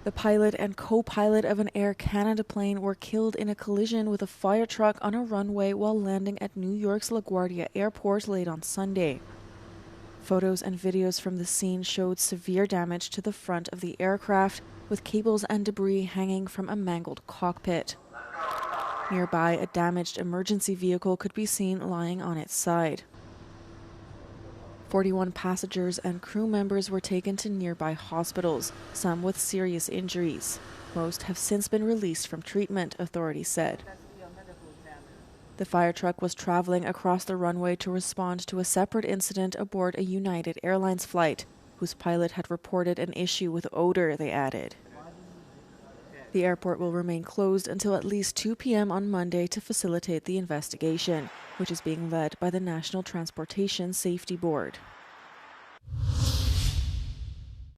The pilot and co-pilot of an Air Canada plane were killed in a collision with a fire truck on a runway while landing at New York's LaGuardia Airport late on Sunday. Photos and videos from the scene showed severe damage to the front of the aircraft, with cables and debris hanging from a mangled cockpit. Nearby, a damaged emergency vehicle could be seen lying on its side. 41 passengers and crew members were taken to nearby hospitals, some with serious injuries. Most have since been released from treatment, authorities said. The fire truck was traveling across the runway to respond to a separate incident aboard a United Airlines flight, whose pilot had reported an issue with odor, they added. The airport will remain closed until at least 2 p.m. on Monday to facilitate the investigation, which is being led by the National Transportation Safety Board.